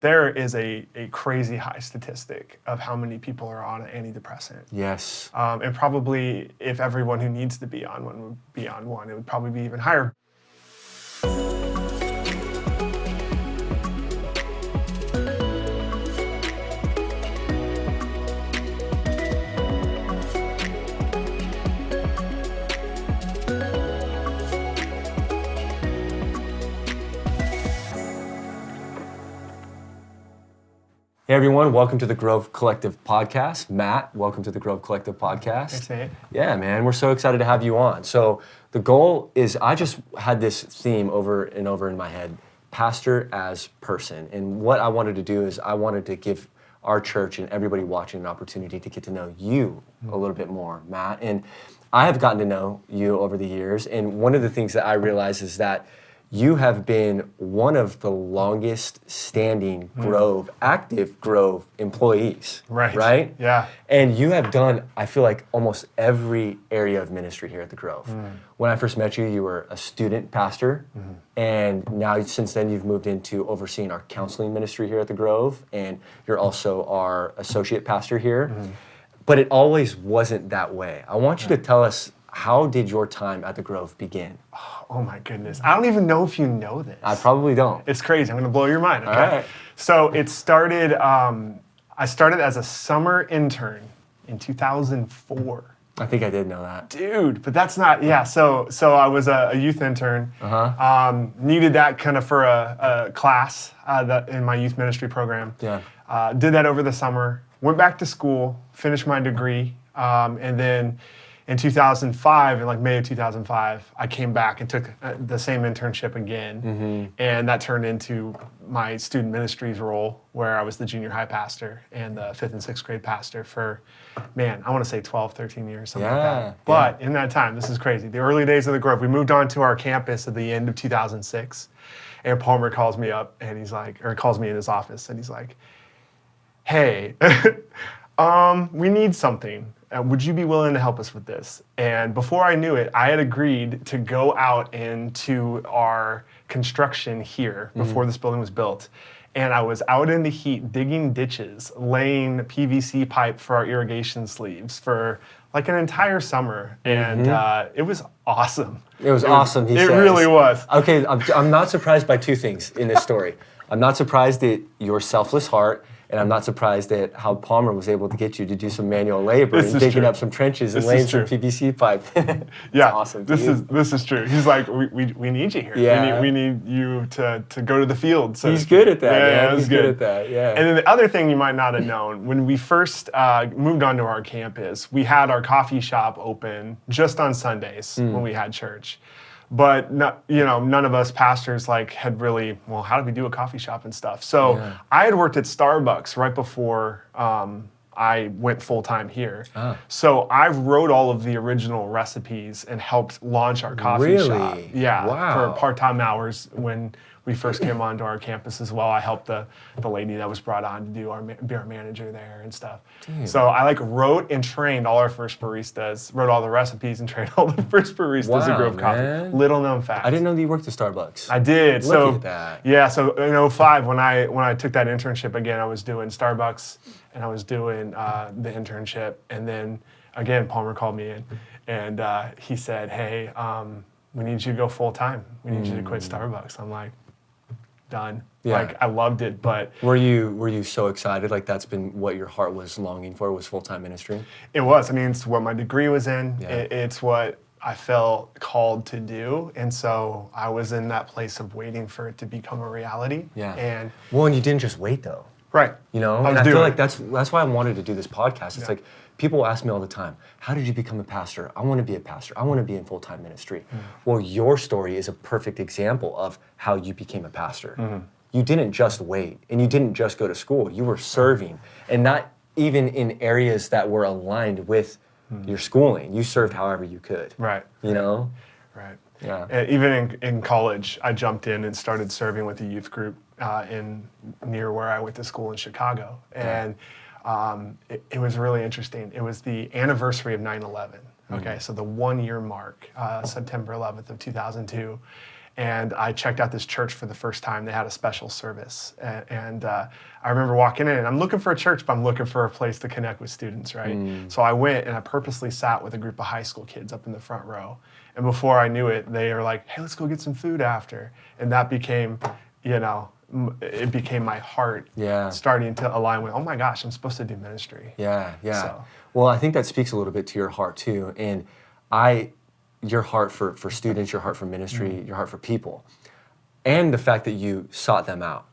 there is a crazy high statistic of how many people are on an antidepressant. Yes. And probably if everyone who needs to be on one would be on one, it would probably be even higher. Hey everyone, welcome to the Grove Collective Podcast. Matt, welcome to the Grove Collective Podcast. Thanks, Nate. Yeah, man, we're so excited to have you on. So the goal is, I just had this theme over and over in my head, pastor as person. And what I wanted to do is I wanted to give our church and everybody watching an opportunity to get to know you a little bit more, Matt. And I have gotten to know you over the years. And one of the things that I realize is that you have been one of the longest standing active Grove employees. Right? Yeah. And you have done, I feel like, almost every area of ministry here at the Grove. When I first met you, you were a student pastor. And now since then you've moved into overseeing our counseling ministry here at the Grove. And you're also our associate pastor here. But it always wasn't that way. I want you to tell us, how did your time at the Grove begin? Oh my goodness. I don't even know if you know this. I probably don't. It's crazy. I'm going to blow your mind. Okay. All right. So it started, I started as a summer intern in 2004. I think I did know that. Dude, but that's not, yeah. So I was a youth intern. Needed that kind of for a class in my youth ministry program. Yeah. Did that over the summer, went back to school, finished my degree, and then in 2005, in like May of 2005, I came back and took the same internship again. And that turned into my student ministries role, where I was the junior high pastor and the 5th and 6th grade pastor for, man, I want to say 12, 13 years, something like that. But in that time, this is crazy. The early days of the Grove, we moved on to our campus at the end of 2006. And Palmer calls me up and he's like, or calls me in his office and he's like, hey, we need something. Would you be willing to help us with this? And before I knew it, I had agreed to go out into our construction here before this building was built. And I was out in the heat digging ditches, laying PVC pipe for our irrigation sleeves for like an entire summer. And it was awesome. It was awesome, he says. It really was. Okay, I'm not surprised by two things in this story. I'm not surprised at your selfless heart, and I'm not surprised at how Palmer was able to get you to do some manual labor and digging up some trenches and laying some PVC pipe. Yeah, awesome. This is true. He's like, we need you here. Yeah. We need you to go to the field. So He's good at that, yeah, man. He's good at that, yeah. And then the other thing you might not have known, when we first moved onto our campus, we had our coffee shop open just on Sundays when we had church. But none of us pastors had really, well, how do we do a coffee shop and stuff? So I had worked at Starbucks right before I went full-time here. So I wrote all of the original recipes and helped launch our coffee shop. Yeah, wow. For part-time hours when we first came onto our campus as well. I helped the lady that was brought on to be our manager there and stuff. Dude. So I wrote and trained all our first baristas, wrote all the recipes and trained all the first baristas at Grove Coffee. Little known fact. I didn't know that you worked at Starbucks. I did. Look at that. Yeah, so in 2005 when I took that internship again, I was doing Starbucks and I was doing the internship, and then again Palmer called me in and he said, hey, we need you to go full time. We need you to quit Starbucks. I'm like, done. Yeah. I loved it, but were you so excited? That's been what your heart was longing for, was full-time ministry? It was. I mean, it's what my degree was in. Yeah. It's what I felt called to do, and so I was in that place of waiting for it to become a reality. Yeah. And you didn't just wait though. Right. And I feel like that's why I wanted to do this podcast. It's like, people ask me all the time, how did you become a pastor? I want to be a pastor. I want to be in full-time ministry. Well, your story is a perfect example of how you became a pastor. You didn't just wait, and you didn't just go to school. You were serving, and not even in areas that were aligned with your schooling. You served however you could. Right. Right. Yeah. And even in college, I jumped in and started serving with a youth group near where I went to school in Chicago. And it was really interesting. It was the anniversary of 9/11. Okay, so the 1 year mark, September 11th of 2002. and I checked out this church for the first time. They had a special service, and I remember walking in, and I'm looking for a church, but I'm looking for a place to connect with students, right? So I went, and I purposely sat with a group of high school kids up in the front row, and before I knew it, they were like, hey, let's go get some food after, and that became, it became my heart starting to align with, oh my gosh, I'm supposed to do ministry. Yeah. So. Well, I think that speaks a little bit to your heart too, and your heart for students, your heart for ministry, your heart for people, and the fact that you sought them out.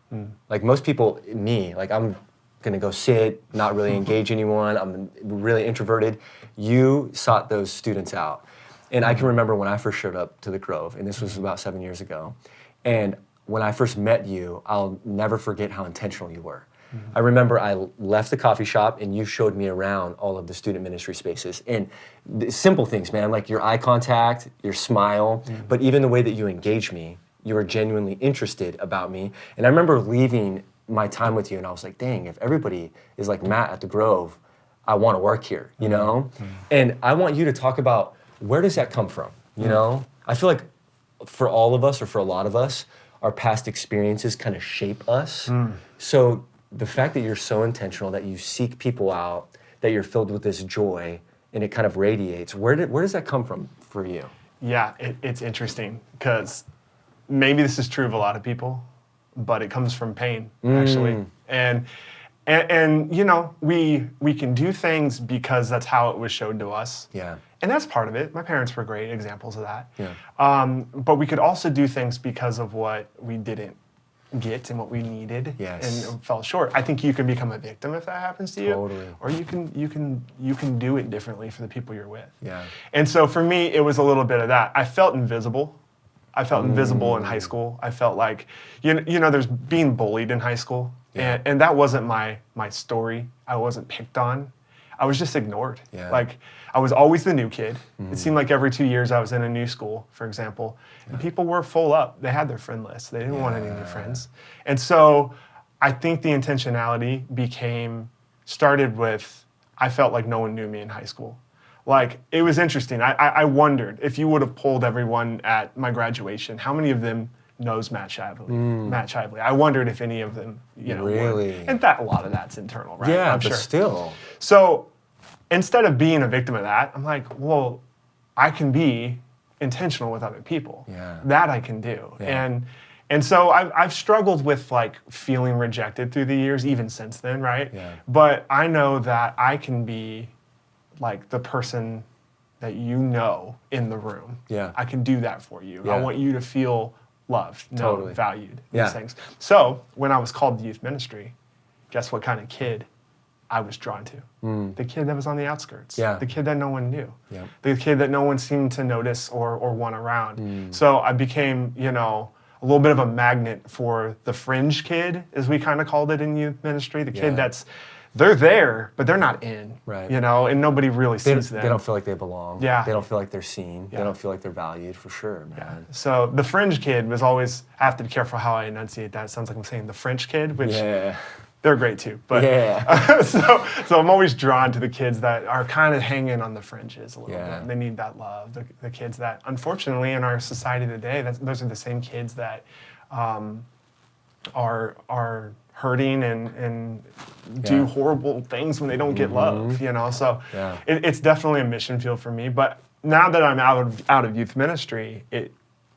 Like most people, like I'm gonna go sit, not really engage anyone, I'm really introverted. You sought those students out. And I can remember when I first showed up to the Grove, and this was about 7 years ago, and when I first met you, I'll never forget how intentional you were. I remember I left the coffee shop and you showed me around all of the student ministry spaces, and the simple things, man, like your eye contact, your smile, but even the way that you engaged me, you were genuinely interested about me. And I remember leaving my time with you and I was like, dang, if everybody is like Matt at the Grove, I want to work here, you know? And I want you to talk about, where does that come from, you know? I feel like for all of us, or for a lot of us, our past experiences kind of shape us. So the fact that you're so intentional, that you seek people out, that you're filled with this joy, and it kind of radiates, where does that come from for you? Yeah, it's interesting, because maybe this is true of a lot of people, but it comes from pain, actually. And we can do things because that's how it was shown to us. Yeah. And that's part of it. My parents were great examples of that. Yeah. But we could also do things because of what we didn't get and what we needed, Yes. and fell short. I think you can become a victim if that happens to you. Totally. Or you can do it differently for the people you're with. Yeah. And so for me, it was a little bit of that. I felt invisible. I felt invisible in high school. I felt like, there's being bullied in high school. Yeah. And that wasn't my story. I wasn't picked on. I was just ignored. Yeah. Like, I was always the new kid. It seemed like every 2 years I was in a new school, for example. And people were full up. They had their friend list. They didn't want any new friends. And so I think the intentionality started with, I felt like no one knew me in high school. Like, it was interesting. I wondered, if you would have polled everyone at my graduation, how many of them knows Matt Shively? Matt Shively. I wondered if any of them, really? were. And a lot of that's internal, right? Yeah, I'm but sure. still. So instead of being a victim of that, I'm like, well, I can be intentional with other people. Yeah. That I can do. Yeah. And so I've struggled with like feeling rejected through the years, even since then, right? Yeah. But I know that I can be like the person that in the room. Yeah. I can do that for you. Yeah. I want you to feel loved, known, Totally. valued, Yeah. these things. So when I was called to youth ministry, guess what kind of kid I was drawn to? The kid that was on the outskirts. Yeah. The kid that no one knew. Yeah. The kid that no one seemed to notice or want around. So I became, a little bit of a magnet for the fringe kid, as we kind of called it in youth ministry. The kid they're there, but they're not in. Right. And nobody really sees them. They don't feel like they belong. Yeah. They don't feel like they're seen. Yeah. They don't feel like they're valued, for sure, man. So the fringe kid was always, I have to be careful how I enunciate that. It sounds like I'm saying the French kid, which they're great too. But so I'm always drawn to the kids that are kind of hanging on the fringes a little bit. They need that love. The kids that, unfortunately, in our society today, those are the same kids that are hurting and do horrible things when they don't get love. So it's definitely a mission field for me. But now that I'm out of youth ministry,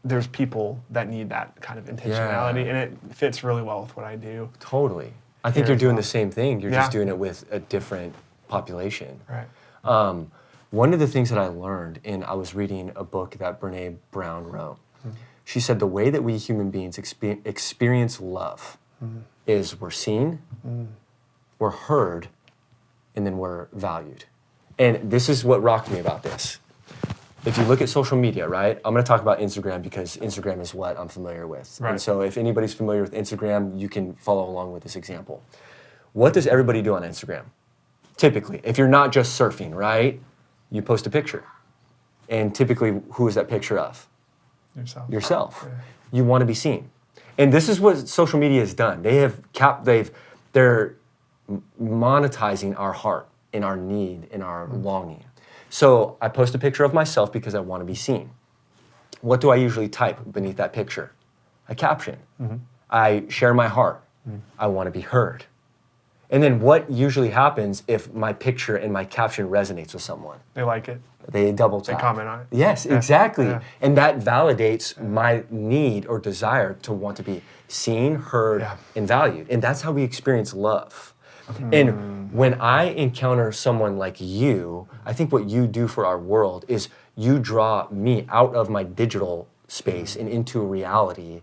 there's people that need that kind of intentionality, and it fits really well with what I do. Totally. I think you're doing the same thing. You're just doing it with a different population. Right. One of the things that I learned, and I was reading a book that Brene Brown wrote, she said the way that we human beings experience love is we're seen, we're heard, and then we're valued. And this is what rocked me about this. If you look at social media, right? I'm going to talk about Instagram because Instagram is what I'm familiar with. Right. And so if anybody's familiar with Instagram, you can follow along with this example. What does everybody do on Instagram? Typically, if you're not just surfing, right? You post a picture. And typically, who is that picture of? Yourself. Yeah. You want to be seen. And this is what social media has done. They're monetizing our heart and our need and our longing. So I post a picture of myself because I want to be seen. what do I usually type beneath that picture? A caption. I share my heart. I want to be heard. And then what usually happens if my picture and my caption resonates with someone? They like it. They double tap. They comment on it. Yes, exactly. Yeah. And that validates my need or desire to want to be seen, heard, and valued. And that's how we experience love. And when I encounter someone like you, I think what you do for our world is you draw me out of my digital space and into reality,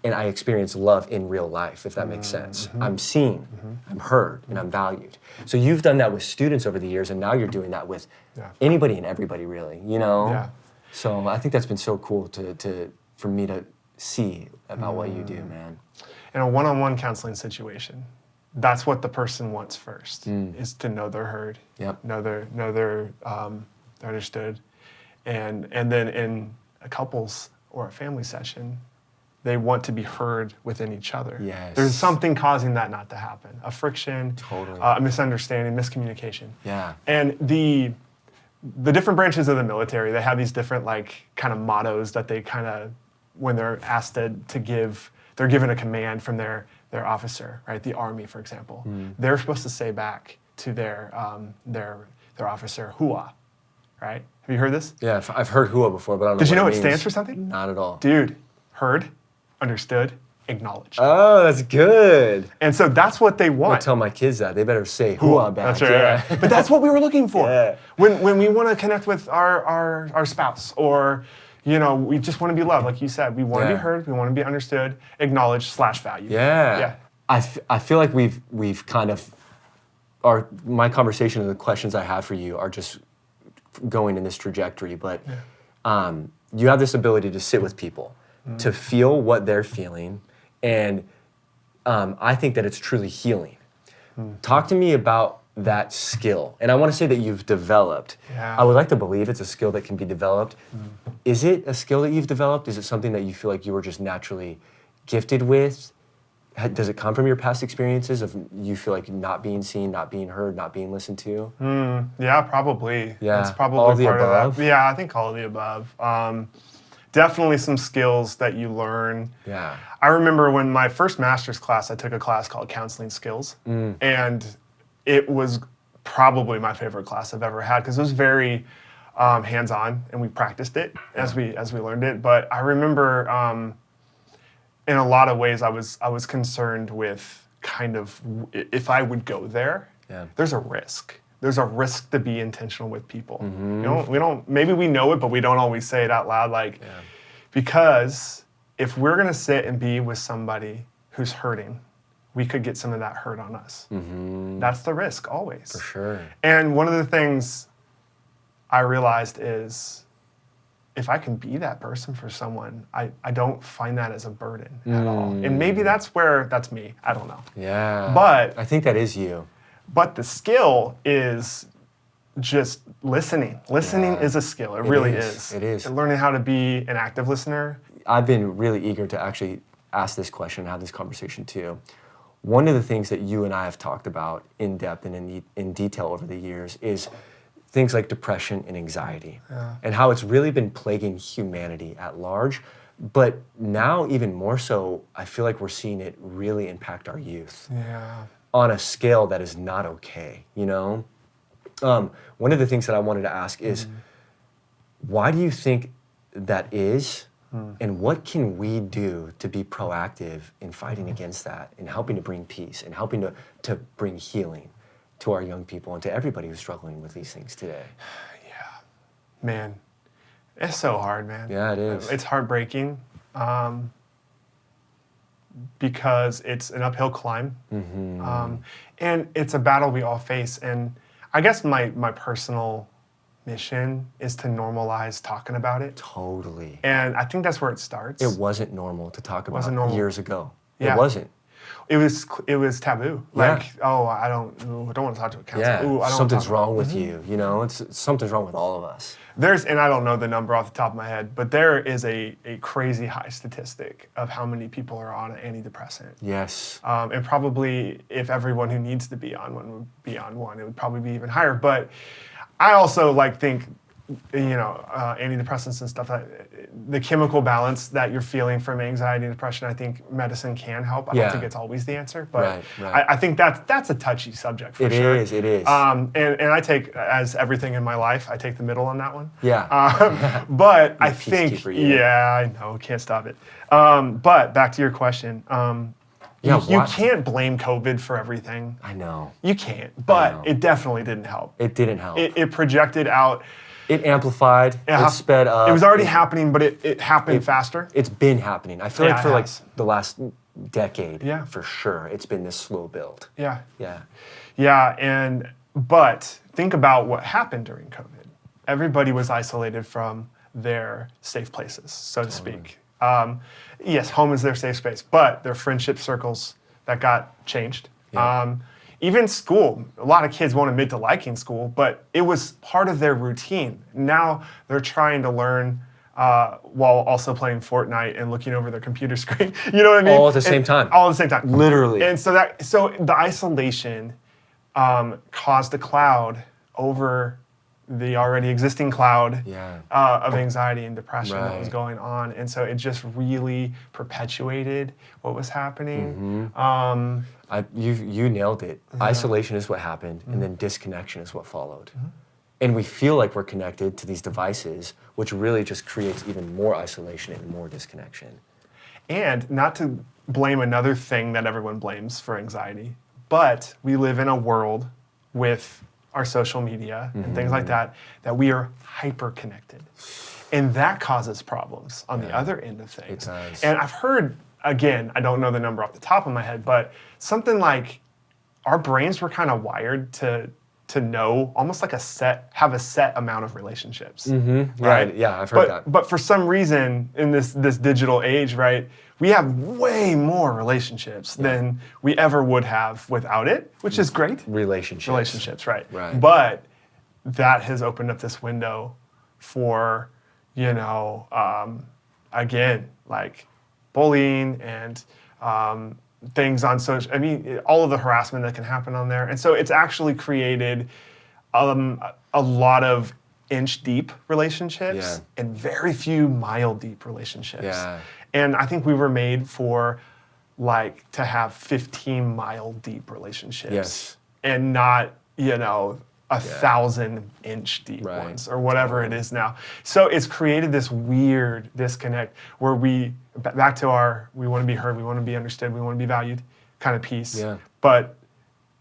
and I experience love in real life, if that makes sense. I'm seen, I'm heard, and I'm valued. So you've done that with students over the years, and now you're doing that with anybody and everybody, really, you know? Yeah. So I think that's been so cool for me to see about what you do, man. In a one-on-one counseling situation, that's what the person wants first, is to know they're heard, know they're understood. And then in a couples or a family session, they want to be heard within each other. Yes. There's something causing that not to happen. A friction, a misunderstanding, miscommunication. Yeah. And the different branches of the military, they have these different kind of mottos that they kind of, when they're asked to give, they're given a command from their officer, right? The Army, for example. They're supposed to say back to their officer, "Hua," right? Have you heard this? Yeah, I've heard HUA before, but I don't know Did you know what it means. stands for something? Not at all. Dude, heard, understood, acknowledged. Oh, that's good. And so that's what they I'll want. tell my kids that. They better say HUA back. That's right. Yeah. But that's what we were looking for. Yeah. When we want to connect with our spouse, or we just want to be loved, like you said. We want to be heard, we want to be understood, acknowledged / valued. Yeah. I feel like we've kind of, my conversation and the questions I have for you are just going in this trajectory, but you have this ability to sit with people, to feel what they're feeling, and I think that it's truly healing. Talk to me about that skill, and I want to say that you've developed. I would like to believe it's a skill that can be developed. Is it a skill that you've developed? Is it something that you feel like you were just naturally gifted with? Does it come from your past experiences of you feel like not being seen, not being heard, not being listened to? Yeah, probably. Yeah, it's probably all the part above? of that. Yeah, I think all of the above. Definitely some skills that you learn. Yeah. I remember when my first master's class, I took a class called Counseling Skills, and it was probably my favorite class I've ever had because it was very hands-on, and we practiced it as we learned it. But I remember in a lot of ways I was concerned with kind of if I would go there, there's a risk. There's a risk to be intentional with people. We don't maybe we know it, but we don't always say it out loud, because if we're gonna sit and be with somebody who's hurting, we could get some of that hurt on us. That's the risk always. For sure. And one of the things I realized is if I can be that person for someone, I don't find that as a burden at all. And maybe that's me. I don't know. Yeah. But I think that is you. But the skill is just listening. Listening is a skill. It really is. It is. And learning how to be an active listener. I've been really eager to actually ask this question and have this conversation too. One of the things that you and I have talked about in depth and in detail over the years is things like depression and anxiety, and how it's really been plaguing humanity at large. But now even more so, I feel like we're seeing it really impact our youth. Yeah. On a scale that is not okay, One of the things that I wanted to ask is, why do you think that is, and what can we do to be proactive in fighting against that, and helping to bring peace, and helping to bring healing to our young people and to everybody who's struggling with these things today? Yeah. Man, it's so hard, man. Yeah, it is. It's heartbreaking. Because it's an uphill climb, and it's a battle we all face. And I guess my personal mission is to normalize talking about it. Totally. And I think that's where it starts. It wasn't normal to talk about years ago. Yeah. It wasn't. It was taboo. I don't want to talk to a counselor. Yeah, Ooh, I don't something's wrong with you. Something's wrong with all of us. And I don't know the number off the top of my head, but there is a crazy high statistic of how many people are on an antidepressant. Yes. And probably if everyone who needs to be on one would be on one, it would probably be even higher. But I also think antidepressants and stuff, the chemical balance that you're feeling from anxiety and depression, I think medicine can help. I don't think it's always the answer, but Right. I think that's a touchy subject for sure. It is. And I take, as everything in my life, I take the middle on that one. Yeah. But I think, peacekeeper, you. yeah, I know, can't stop it. But back to your question. You can't blame COVID for everything. I know. You can't, but it definitely didn't help. It didn't help. It projected out. It amplified. It sped up. It was already happening, but it happened faster. It's been happening. I feel like for like the last decade, Yeah. for sure, it's been this slow build. Yeah. Yeah. But think about what happened during COVID. Everybody was isolated from their safe places, so to speak. Yes, home is their safe space, but their friendship circles that got changed. Yeah. Even school, a lot of kids won't admit to liking school, but it was part of their routine. Now they're trying to learn while also playing Fortnite and looking over their computer screen. You know what I mean? All at the same time. All at the same time. Literally. And so the isolation caused a cloud over the already existing cloud of anxiety and depression that was going on. And so it just really perpetuated what was happening. You nailed it. Isolation is what happened, and then disconnection is what followed. And we feel like we're connected to these devices, which really just creates even more isolation and more disconnection. And not to blame another thing that everyone blames for anxiety, but we live in a world with our social media and things like that we are hyper connected. And that causes problems on the other end of things. It does. And I've heard, again, I don't know the number off the top of my head, but something like our brains were kind of wired to know, almost like have a set amount of relationships. Right. Yeah, I've heard that. But for some reason in this digital age, right, we have way more relationships than we ever would have without it, which is great. Relationships, right. But that has opened up this window for, again, like bullying and things on social, all of the harassment that can happen on there. And so it's actually created a lot of inch-deep relationships and very few mile-deep relationships. Yeah. And I think we were made for to have 15-mile-deep relationships and not, 1,000-inch deep ones or whatever it is now. So it's created this weird disconnect where back to we want to be heard, we want to be understood, we want to be valued kind of piece. Yeah. But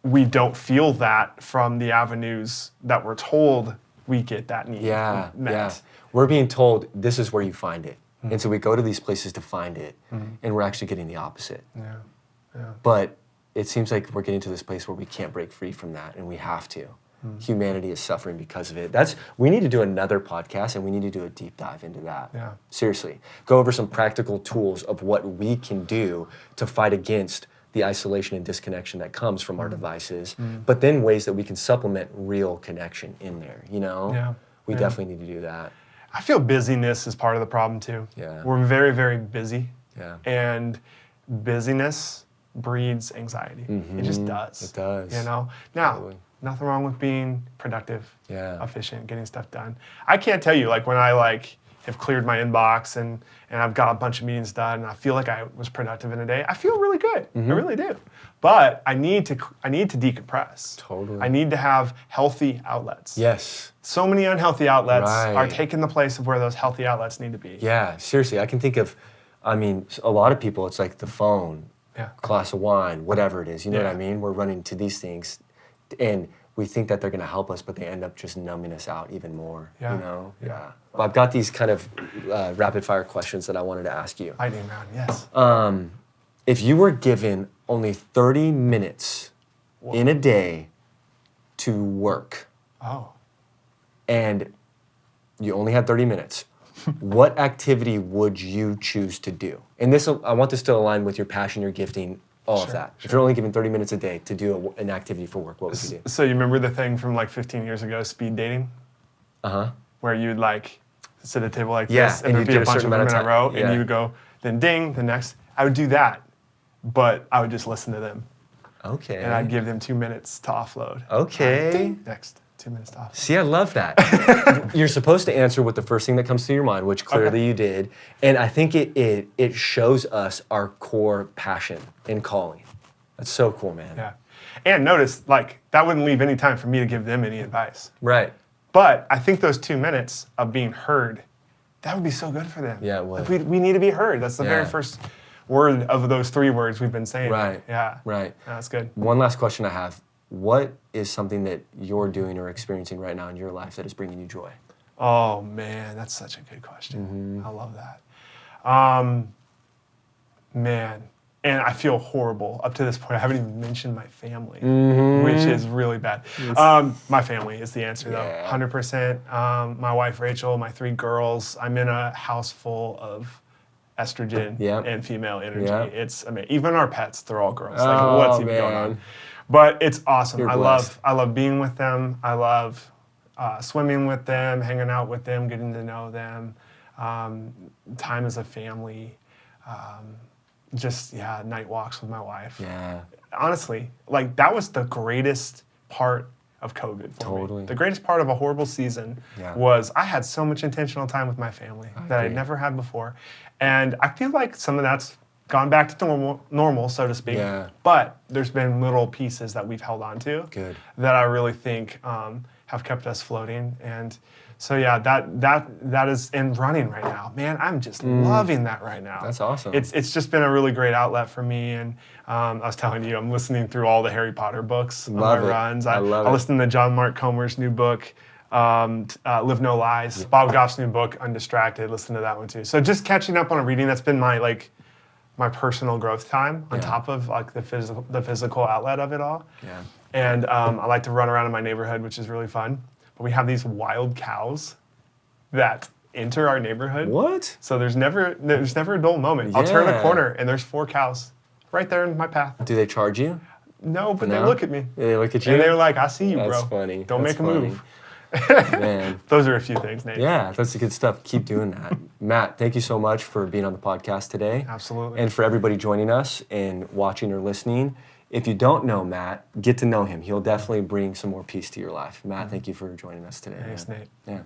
we don't feel that from the avenues that we're told we get that need met. Yeah. We're being told this is where you find it. And so we go to these places to find it, and we're actually getting the opposite. Yeah. But it seems like we're getting to this place where we can't break free from that, and we have to. Humanity is suffering because of it. We need to do another podcast, and we need to do a deep dive into that. Yeah. Seriously. Go over some practical tools of what we can do to fight against the isolation and disconnection that comes from our devices, but then ways that we can supplement real connection in there, We definitely need to do that. I feel busyness is part of the problem too. Yeah. We're very, very busy. Yeah. And busyness breeds anxiety. It just does. It does. Now, Totally. nothing wrong with being productive, Yeah. efficient, getting stuff done. I can't tell you, when I have cleared my inbox and I've got a bunch of meetings done and I feel like I was productive in a day, I feel really good. I really do. But I need to decompress. Totally. I need to have healthy outlets. Yes. So many unhealthy outlets are taking the place of where those healthy outlets need to be. Yeah, seriously. I can think of, a lot of people, it's like the phone, glass of wine, whatever it is. You know what I mean? We're running to these things and we think that they're going to help us, but they end up just numbing us out even more. Yeah. Well, I've got these kind of rapid fire questions that I wanted to ask you. Lightning round, yes. If you were given only 30 minutes in a day to work, and you only had 30 minutes, what activity would you choose to do? And I want this to align with your passion, your gifting, all of that. If you're only given 30 minutes a day to do an activity for work, what would you do? So you remember the thing from 15 years ago, speed dating? Where you'd sit at a table like this, and there'd be a bunch of them in a row, and you would go, then ding, the next. I would do that, but I would just listen to them. Okay. And I'd give them 2 minutes to offload. Okay. Ding, next. 2 minutes off. See, I love that. You're supposed to answer with the first thing that comes to your mind, which clearly you did. And I think it shows us our core passion and calling. That's so cool, man. Yeah. And notice, like, that wouldn't leave any time for me to give them any advice. Right. But I think those 2 minutes of being heard, that would be so good for them. Yeah, it would. Like, we need to be heard. That's the very first word of those 3 words we've been saying. Right. Yeah. Right. That's good. One last question I have. What is something that you're doing or experiencing right now in your life that is bringing you joy? Oh, man, that's such a good question. I love that. Man, and I feel horrible up to this point. I haven't even mentioned my family, which is really bad. My family is the answer, though, 100%. My wife, Rachel, my 3 girls. I'm in a house full of estrogen and female energy. It's amazing. Even our pets, they're all girls. Like, what's even going on? But it's awesome. I love being with them. I love swimming with them, hanging out with them, getting to know them. Time as a family. Night walks with my wife. Yeah. Honestly, like, that was the greatest part of COVID for me. The greatest part of a horrible season was I had so much intentional time with my family that I never had before. And I feel like some of that's gone back to normal, so to speak. Yeah. But there's been little pieces that we've held on to that I really think have kept us floating. And so that is in running right now. Man, I'm just loving that right now. That's awesome. It's just been a really great outlet for me. And I was telling you, I'm listening through all the Harry Potter books on my runs. I listened to John Mark Comer's new book, Live No Lies. Bob Goff's new book, Undistracted. Listen to that one too. So just catching up on a reading. That's been my personal growth time on top of like the physical outlet of it all. Yeah. And I like to run around in my neighborhood, which is really fun. But we have these wild cows that enter our neighborhood. What? So there's never a dull moment. I'll turn a corner and there's 4 cows right there in my path. Do they charge you? No, but they look at me. They look at you? And they're like, I see you, bro. That's funny. Don't make a move. Man. Those are a few things, Nate. Yeah, that's the good stuff. Keep doing that. Matt, thank you so much for being on the podcast today. Absolutely. And for everybody joining us and watching or listening, if you don't know Matt, get to know him. He'll definitely bring some more peace to your life. Matt, thank you for joining us today. Thanks, Nate. Yeah.